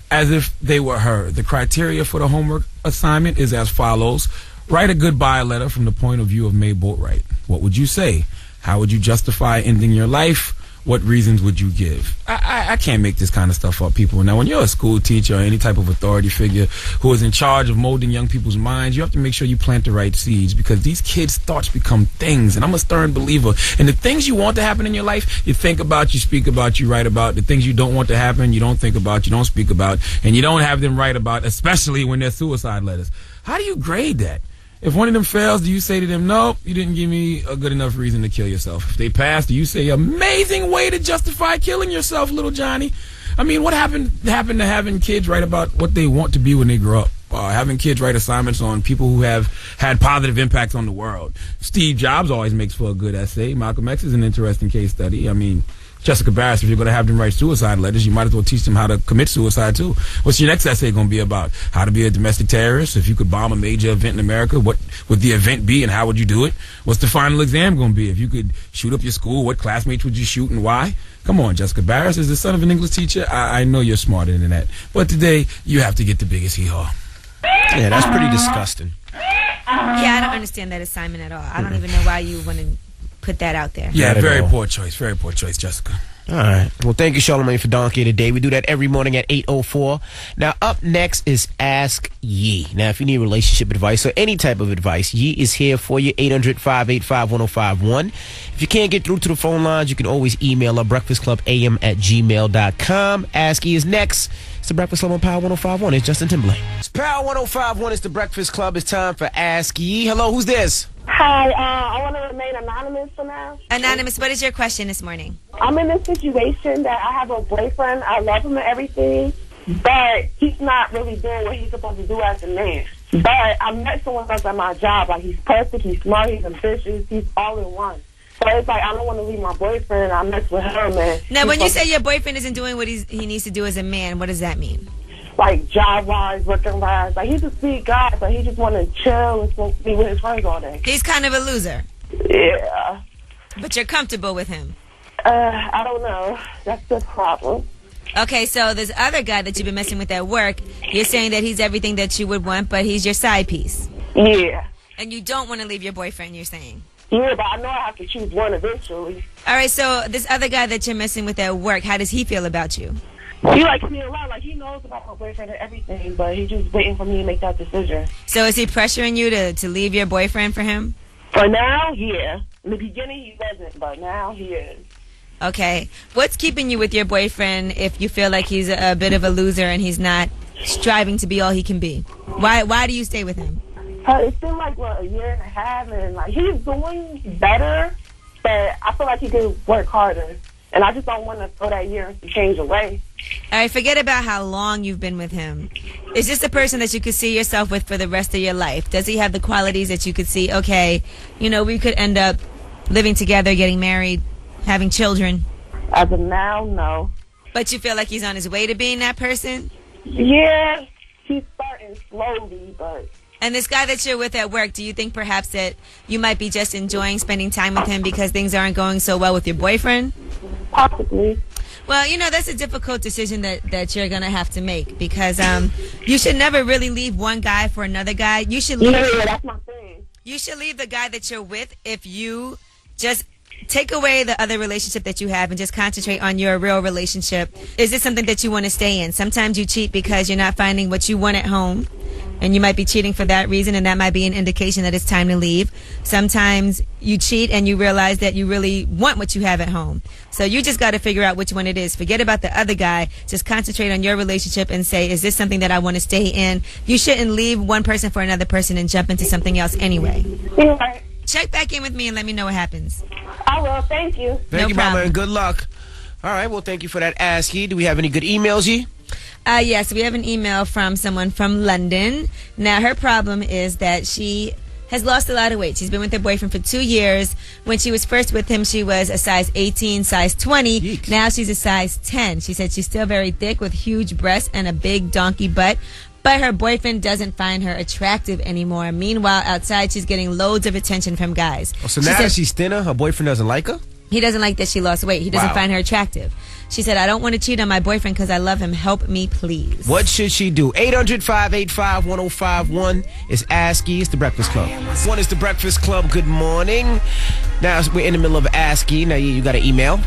as if they were her. The criteria for the homework assignment is as follows. Write a goodbye letter from the point of view of May Boatwright. What would you say? How would you justify ending your life? What reasons would you give? I can't make this kind of stuff up, people. Now, when you're a school teacher or any type of authority figure who is in charge of molding young people's minds, you have to make sure you plant the right seeds because these kids' thoughts become things. And I'm a stern believer. And the things you want to happen in your life, you think about, you speak about, you write about. The things you don't want to happen, you don't think about, you don't speak about, and you don't have them write about, especially when they're suicide letters. How do you grade that? If one of them fails, do you say to them, nope, you didn't give me a good enough reason to kill yourself? If they pass, do you say, amazing way to justify killing yourself, little Johnny? I mean, what happened to having kids write about what they want to be when they grow up? Having kids write assignments on people who have had positive impacts on the world. Steve Jobs always makes for a good essay. Malcolm X is an interesting case study. I mean, Jessica Barris, if you're going to have them write suicide letters, you might as well teach them how to commit suicide, too. What's your next essay going to be about? How to be a domestic terrorist? If you could bomb a major event in America, what would the event be and how would you do it? What's the final exam going to be? If you could shoot up your school, what classmates would you shoot and why? Come on, Jessica Barris is the son of an English teacher. I know you're smarter than that. But today, you have to get the biggest hee-haw. Yeah, that's pretty disgusting. Yeah, I don't understand that assignment at all. I don't even know why you want to put that out there. Yeah, very poor choice, Jessica. All right. Well, thank you, Charlamagne, for Donkey today. We do that every morning at 8:04. Now, up next is Ask Yee. Now, if you need relationship advice or any type of advice, Yee is here for you, 800-585-1051. If you can't get through to the phone lines, you can always email her, breakfastclubam@gmail.com. Ask Yee is next. It's the Breakfast Club on Power 105.1. It's Justin Timberlake. It's Power 105.1. It's the Breakfast Club. It's time for Ask Yee. Hello, who's this? Hi, I want to remain anonymous for now. Anonymous, what is your question this morning? I'm in a situation that I have a boyfriend. I love him and everything, but he's not really doing what he's supposed to do as a man. But I met someone else at my job. Like, he's perfect, he's smart, he's ambitious, he's all in one. So it's like, I don't want to leave my boyfriend. I mess with her, man. Now, when you say your boyfriend isn't doing what he needs to do as a man, what does that mean? Like, job-wise, working-wise. Like, he's a sweet guy, but he just want to chill and be with his friends all day. He's kind of a loser. Yeah. But you're comfortable with him. I don't know. That's the problem. Okay, so this other guy that you've been messing with at work, you're saying that he's everything that you would want, but he's your side piece. Yeah. And you don't want to leave your boyfriend, you're saying. Yeah, but I know I have to choose one eventually. All right, so this other guy that you're messing with at work, how does he feel about you? He likes me a lot. Like, he knows about my boyfriend and everything, but he's just waiting for me to make that decision. So is he pressuring you to leave your boyfriend for him? For now, yeah. In the beginning, he wasn't, but now he is. Okay. What's keeping you with your boyfriend if you feel like he's a bit of a loser and he's not striving to be all he can be? Why do you stay with him? It's been like, a year and a half, and like, he's doing better, but I feel like he could work harder. And I just don't want to throw that year to change away. All right, forget about how long you've been with him. Is this a person that you could see yourself with for the rest of your life? Does he have the qualities that you could see, okay, we could end up living together, getting married, having children? As of now, no. But you feel like he's on his way to being that person? Yeah, he's starting slowly, but... And this guy that you're with at work, do you think perhaps that you might be just enjoying spending time with him because things aren't going so well with your boyfriend? Possibly. Well, that's a difficult decision that you're going to have to make because you should never really leave one guy for another guy. You should leave, yeah, that's my thing. You should leave the guy that you're with if you just take away the other relationship that you have and just concentrate on your real relationship. Is this something that you want to stay in? Sometimes you cheat because you're not finding what you want at home, and you might be cheating for that reason, and that might be an indication that it's time to leave. Sometimes you cheat and you realize that you really want what you have at home. So you just got to figure out which one it is. Forget about the other guy. Just concentrate on your relationship and say, is this something that I want to stay in? You shouldn't leave one person for another person and jump into something else anyway. Yeah. Check back in with me and let me know what happens. I will. Thank you. Thank you, Mama, and good luck. All right, well, thank you for that, Ask Ye. Do we have any good emails, Ye? Yes, we have an email from someone from London. Now, her problem is that she has lost a lot of weight. She's been with her boyfriend for 2 years. When she was first with him, she was a size 18, size 20. Yeeks. Now she's a size 10. She said she's still very thick with huge breasts and a big donkey butt. But her boyfriend doesn't find her attractive anymore. Meanwhile, outside, she's getting loads of attention from guys. Oh, so now that she's thinner, her boyfriend doesn't like her? He doesn't like that she lost weight. He doesn't Wow. find her attractive. She said, I don't want to cheat on my boyfriend because I love him. Help me, please. What should she do? 800-585-1051 is Ask Ye. It's the Breakfast Club. One is the Breakfast Club. Good morning. Now we're in the middle of Ask Ye. Now you got an email.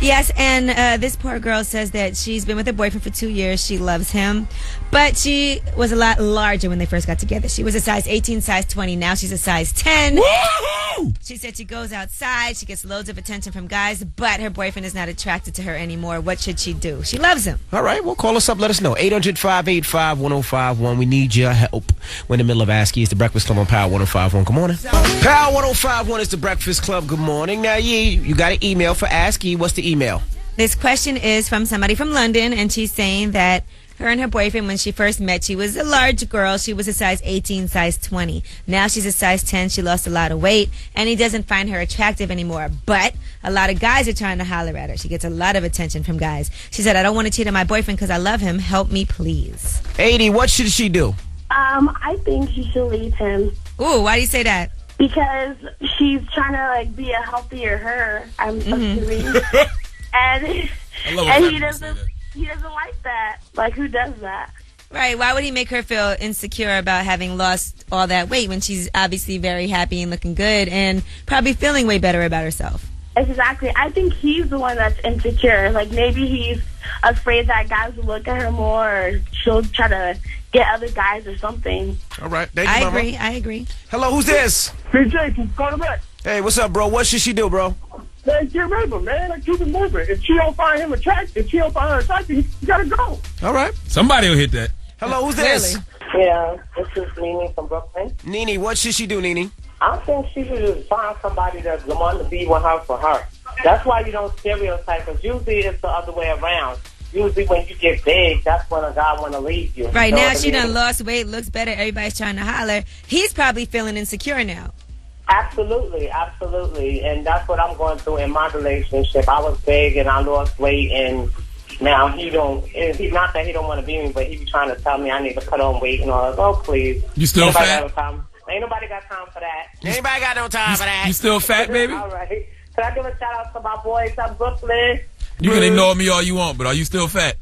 Yes, and this poor girl says that she's been with her boyfriend for 2 years. She loves him. But she was a lot larger when they first got together. She was a size 18, size 20. Now she's a size 10. Woo-hoo! She said she goes outside. She gets loads of attention from guys, but her boyfriend is not attracted to her anymore. What should she do? She loves him. All right, well, call us up. Let us know. 800-585-1051. We need your help. We're in the middle of Ask Ye. It's the Breakfast Club on Power 105.1. Good morning. Power 105.1 is the Breakfast Club. Good morning. Now, Ye, you got an email for Ask Ye. What's the email? This question is from somebody from London, and she's saying that her and her boyfriend, when she first met, she was a large girl. She was a size 18, size 20. Now she's a size 10. She lost a lot of weight, and he doesn't find her attractive anymore. But a lot of guys are trying to holler at her. She gets a lot of attention from guys. She said, I don't want to cheat on my boyfriend because I love him. Help me, please. 80, what should she do? I think she should leave him. Ooh, why do you say that? Because she's trying to be a healthier her, I'm assuming. And he doesn't like that. Like, who does that? Right. Why would he make her feel insecure about having lost all that weight when she's obviously very happy and looking good and probably feeling way better about herself? Exactly. I think he's the one that's insecure. Like, maybe he's afraid that guys will look at her more, or she'll try to get other guys or something. All right. Thank you, Mama. I agree. Hello, who's this? Hey, Jason, call him back. Hey, what's up, bro? What should she do, bro? Man, get rid of him, man. Like, keep him moving. If she don't find him attractive, if she don't find her attractive, you gotta go. All right. Somebody will hit that. Hello, who's this? Yeah, this is Nene from Brooklyn. Nene, what should she do, Nene? I think she should just find somebody that's want to be with her for her. That's why you don't stereotype, because usually it's the other way around. Usually when you get big, that's when a guy want to leave you. Right, you know now what I she mean? done lost weight, looks better, everybody's trying to holler. He's probably feeling insecure now. Absolutely, absolutely. And that's what I'm going through in my relationship. I was big and I lost weight, and now he don't, he's not that he don't want to be me, but he be trying to tell me I need to cut on weight and all that. Oh, please. You still Anybody fat? got no time? Ain't nobody got time for that. Anybody got no time for that? You still fat, baby? All right. Can I give a shout out to my boys up Brooklyn? You can ignore me all you want, but are you still fat?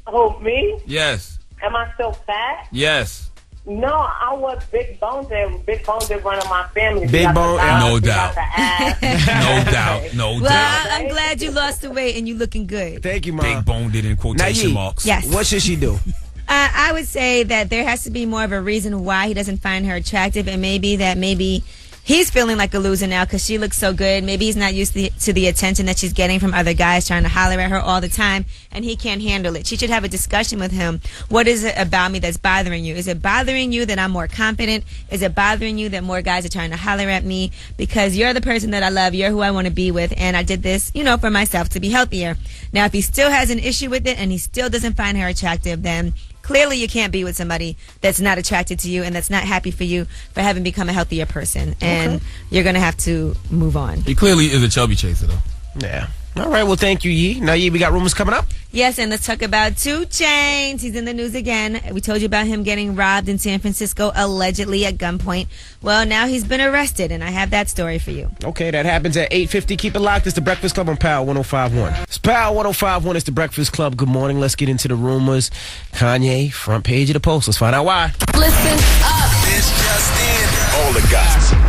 Oh, me? Yes. Am I still fat? Yes. No, I was big boned and big boned did run in my family. Big bone, no doubt. No doubt. No Well, doubt. I'm glad you lost the weight and you looking good. Thank you, Mom. Big bone did in quotation Ye, marks. Yes. What should she do? I would say that there has to be more of a reason why he doesn't find her attractive, and maybe he's feeling like a loser now because she looks so good. Maybe he's not used to the attention that she's getting from other guys trying to holler at her all the time, and he can't handle it. She should have a discussion with him. What is it about me that's bothering you? Is it bothering you that I'm more confident? Is it bothering you that more guys are trying to holler at me? Because you're the person that I love. You're who I want to be with, and I did this, for myself to be healthier. Now, if he still has an issue with it and he still doesn't find her attractive, then clearly you can't be with somebody that's not attracted to you and that's not happy for you for having become a healthier person. And you're going to have to move on. He clearly is a chubby chaser, though. Yeah. All right, well, thank you, Ye. Now, Ye, we got rumors coming up? Yes, and let's talk about 2 Chainz. He's in the news again. We told you about him getting robbed in San Francisco, allegedly at gunpoint. Well, now he's been arrested, and I have that story for you. Okay, that happens at 8:50. Keep it locked. It's the Breakfast Club on Power 105.1. It's Power 105.1. It's the Breakfast Club. Good morning. Let's get into the rumors. Kanye, front page of the Post. Let's find out why. Listen up. This just in. All the gossip.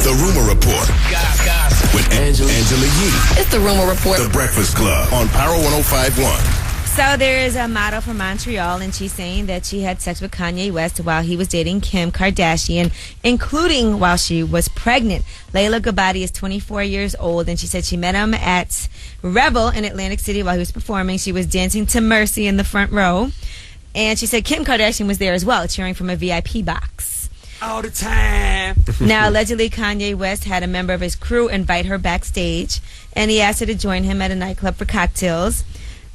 The rumor report. Rise with Angela Yee. It's the Rumor Report. The Breakfast Club on Power 105.1. So there is a model from Montreal, and she's saying that she had sex with Kanye West while he was dating Kim Kardashian, including while she was pregnant. Layla Gabati is 24 years old, and she said she met him at Revel in Atlantic City while he was performing. She was dancing to Mercy in the front row, and she said Kim Kardashian was there as well, cheering from a VIP box. All the time. Now, allegedly, Kanye West had a member of his crew invite her backstage, and he asked her to join him at a nightclub for cocktails.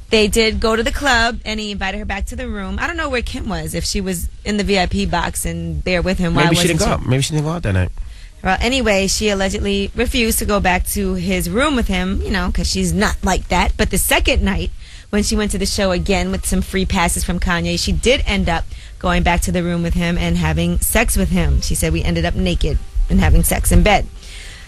They did go to the club, and he invited her back to the room. I don't know where Kim was, if she was in the VIP box and there with him. Maybe she didn't go out. Maybe she didn't go out that night. Well, anyway, she allegedly refused to go back to his room with him, because she's not like that. But the second night, when she went to the show again with some free passes from Kanye, she did end up going back to the room with him and having sex with him. She said, we ended up naked and having sex in bed.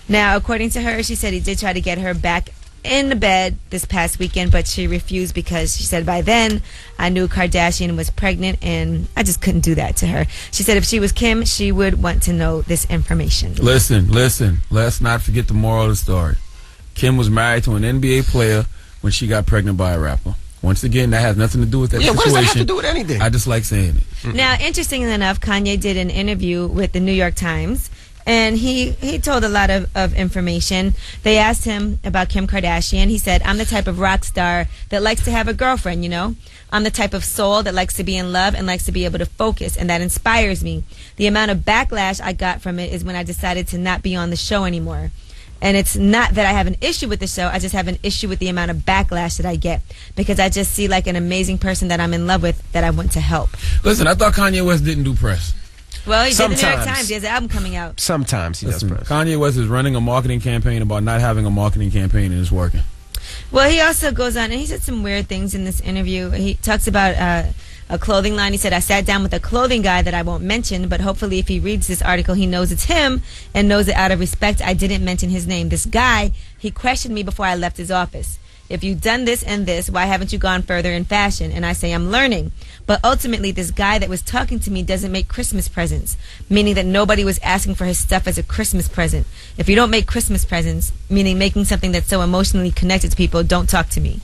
Now, according to her, she said he did try to get her back in the bed this past weekend, but she refused because she said, by then I knew Kardashian was pregnant and I just couldn't do that to her. She said if she was Kim, she would want to know this information. Listen. Let's not forget the moral of the story. Kim was married to an NBA player when she got pregnant by a rapper. Once again, that has nothing to do with that situation. What does that have to do with anything? I just like saying it. Now, interestingly enough, Kanye did an interview with the New York Times, and he told a lot of information. They asked him about Kim Kardashian. He said, I'm the type of rock star that likes to have a girlfriend, I'm the type of soul that likes to be in love and likes to be able to focus, and that inspires me. The amount of backlash I got from it is when I decided to not be on the show anymore. And it's not that I have an issue with the show. I just have an issue with the amount of backlash that I get because I just see like an amazing person that I'm in love with that I want to help. Listen, I thought Kanye West didn't do press. Well, he did the New York Times. He has an album coming out. Sometimes he does press. Kanye West is running a marketing campaign about not having a marketing campaign, and it's working. Well, he also goes on, and he said some weird things in this interview. He talks about a clothing line. He said, I sat down with a clothing guy that I won't mention, but hopefully if he reads this article, he knows it's him and knows it out of respect. I didn't mention his name. This guy, he questioned me before I left his office. If you've done this and this, why haven't you gone further in fashion? And I say, I'm learning. But ultimately, this guy that was talking to me doesn't make Christmas presents, meaning that nobody was asking for his stuff as a Christmas present. If you don't make Christmas presents, meaning making something that's so emotionally connected to people, don't talk to me.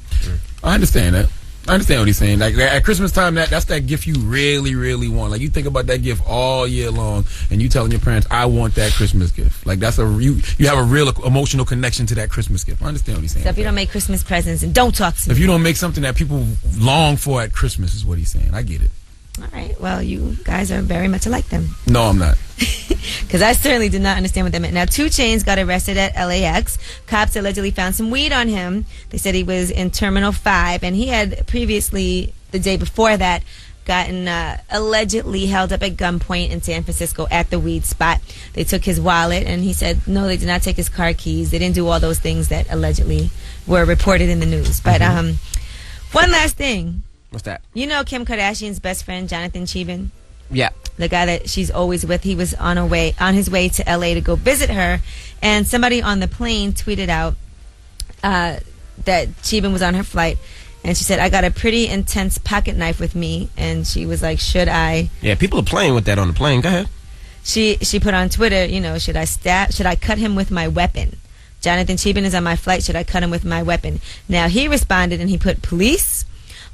I understand that. I understand what he's saying. Like at Christmas time, that's that gift you really, really want. Like you think about that gift all year long, and you telling your parents, "I want that Christmas gift." Like that's you have a real emotional connection to that Christmas gift. I understand what he's saying. So if you don't make Christmas presents, and don't talk to me. If you don't make something that people long for at Christmas, is what he's saying. I get it. All right. Well, you guys are very much alike then. No, I'm not. Because I certainly did not understand what that meant. Now, 2 Chainz got arrested at LAX. Cops allegedly found some weed on him. They said he was in Terminal 5, and he had previously, the day before that, gotten allegedly held up at gunpoint in San Francisco at the weed spot. They took his wallet, and he said, no, they did not take his car keys. They didn't do all those things that allegedly were reported in the news. But one last thing. What's that? You know Kim Kardashian's best friend, Jonathan Cheban? Yeah. The guy that she's always with. He was on his way to LA to go visit her, and somebody on the plane tweeted out that Cheban was on her flight, and she said, I got a pretty intense pocket knife with me, and she was like, should I? Yeah, people are playing with that on the plane. Go ahead. She put on Twitter, should I cut him with my weapon? Jonathan Cheban is on my flight, should I cut him with my weapon? Now he responded and he put police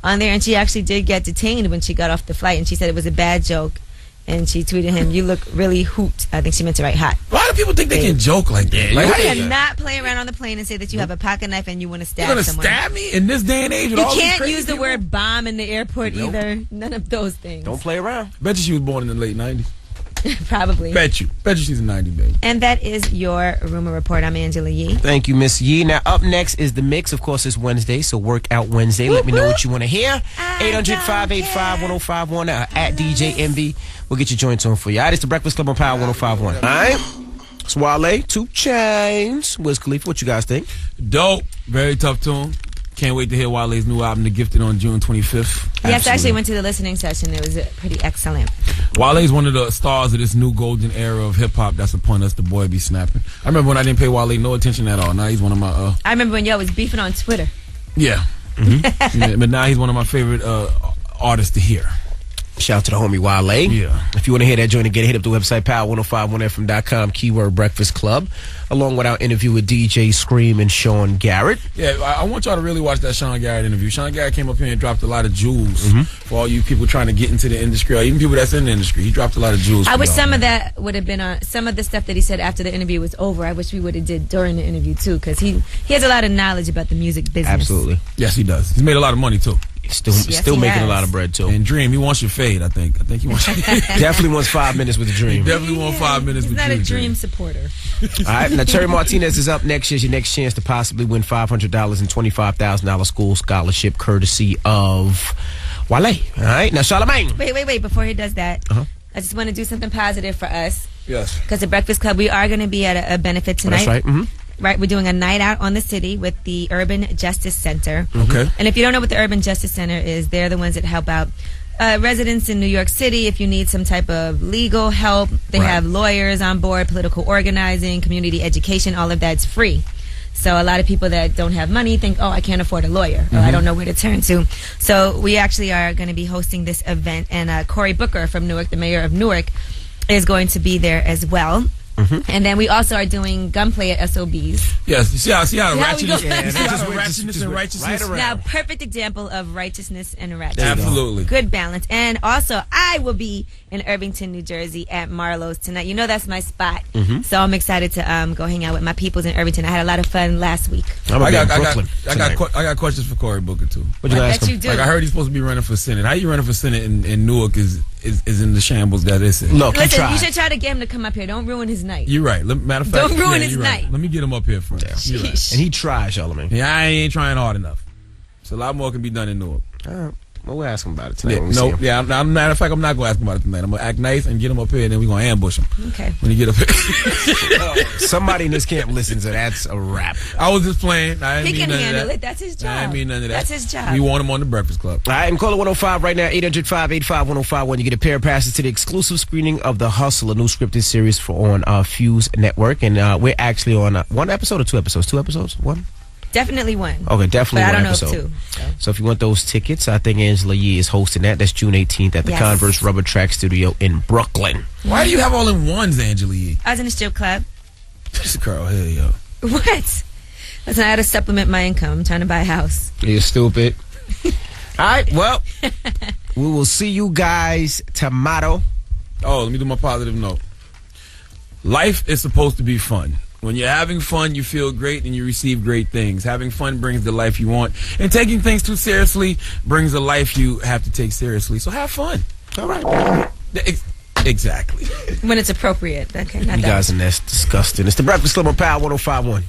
on there, and she actually did get detained when she got off the flight, and she said it was a bad joke, and she tweeted him, you look really hoot. I think she meant to write hot. Why do people think they can joke like that? You cannot play around on the plane and say that you have a pocket knife and you want to stab someone. You're going to stab me in this day and age? You can't use the word bomb in the airport either. None of those things. Don't play around. Bet you she was born in the late 90s. Probably. Bet you she's a 90 baby. And that is your Rumor Report. I'm Angela Yee. Thank you, Miss Yee. Now, up next is The Mix. Of course, it's Wednesday, so Workout Wednesday. Let me know what you want to hear. 800-585-1051 at DJ MB. We'll get your joints on for you. All right, it's The Breakfast Club on Power 105.1. All right? It's Wale, 2 Chainz. Wiz Khalifa, what you guys think? Dope. Very tough tune. Can't wait to hear Wale's new album, The Gifted, on June 25th. Yes, I actually went to the listening session. It was pretty excellent. Wale's one of the stars of this new golden era of hip-hop that's upon us. The boy be snapping. I remember when I didn't pay Wale no attention at all. Now he's one of my... I remember when y'all was beefing on Twitter. Yeah. Yeah. But now he's one of my favorite artists to hear. Shout out to the homie Wale. Yeah. If you want to hear that joint again, hit up the website, power1051fm.com, keyword Breakfast Club, along with our interview with DJ Scream and Sean Garrett. Yeah, I want y'all to really watch that Sean Garrett interview. Sean Garrett came up here and dropped a lot of jewels for all you people trying to get into the industry, or even people that's in the industry. He dropped a lot of jewels. I wish some of that would have been on some of the stuff that he said after the interview was over. I wish we would have did during the interview too, because he has a lot of knowledge about the music business. Absolutely. Yes, he does. He's made a lot of money too. Still making a lot of bread too. And Dream, he wants your fade. I think he wants. Definitely wants 5 minutes with the Dream. He definitely wants 5 minutes with He's you. not a Dream supporter. All right, now Terry Martinez is up next. Here's your next chance to possibly win $500 and $25,000 school scholarship, courtesy of Wale. All right, now Charlamagne. Wait. Before he does that, I just want to do something positive for us. Yes. Because the Breakfast Club, we are going to be at a benefit tonight. That's right. Right, we're doing a night out on the city with the Urban Justice Center. Okay. And if you don't know what the Urban Justice Center is, they're the ones that help out residents in New York City. If you need some type of legal help, they have lawyers on board, political organizing, community education, all of that's free. So a lot of people that don't have money think, oh, I can't afford a lawyer, or I don't know where to turn to. So we actually are going to be hosting this event, and Cory Booker from Newark, the mayor of Newark, is going to be there as well. And then we also are doing gunplay at SOBs. Yes, you see how ratchetness, ratchetness and righteousness. Right now, perfect example of righteousness and ratchetness. Absolutely. Good balance. And also, I will be in Irvington, New Jersey at Marlowe's tonight. You know that's my spot. So I'm excited to go hang out with my peoples in Irvington. I had a lot of fun last week. I got questions for Cory Booker too. What you ask him? You do. Like I heard he's supposed to be running for Senate. How you running for Senate in Newark is in the shambles that it's in? Look, listen, you should try to get him to come up here. Don't ruin his night. You're right. Matter of fact, don't ruin his night. Right. Let me get him up here first. Right. And he tries, Charlamagne. Yeah, I ain't trying hard enough. So a lot more can be done in Newark. All right. Well, we'll ask him about it tonight. Matter of fact, I'm not going to ask him about it tonight. I'm going to act nice and get him up here, and then we're going to ambush him. Okay. When he get up here. Somebody in this camp listens, and that's a wrap. I was just playing. He can handle it. That's his job. I didn't mean none of that. That's his job. We want him on the Breakfast Club. All right, and call it 105 right now, 800-585-1051. You get a pair of passes to the exclusive screening of The Hustle, a new scripted series on Fuse Network. And we're actually on one episode or 2 episodes? 2 episodes? 1? Definitely 1. Okay, definitely but one I don't episode. know if 2. So if you want those tickets, I think Angela Yee is hosting that. That's June 18th at the Converse Rubber Track Studio in Brooklyn. Why do you have all in ones, Angela Yee? I was in a strip club. This girl here, yo. What? Listen, I had to supplement my income. I'm trying to buy a house. You're stupid. All right, well, we will see you guys tomorrow. Oh, let me do my positive note. Life is supposed to be fun. When you're having fun, you feel great and you receive great things. Having fun brings the life you want. And taking things too seriously brings a life you have to take seriously. So have fun. All right. Exactly. When it's appropriate. Okay, not you that. guys are disgusting. It's the Breakfast Club on Power 105.1.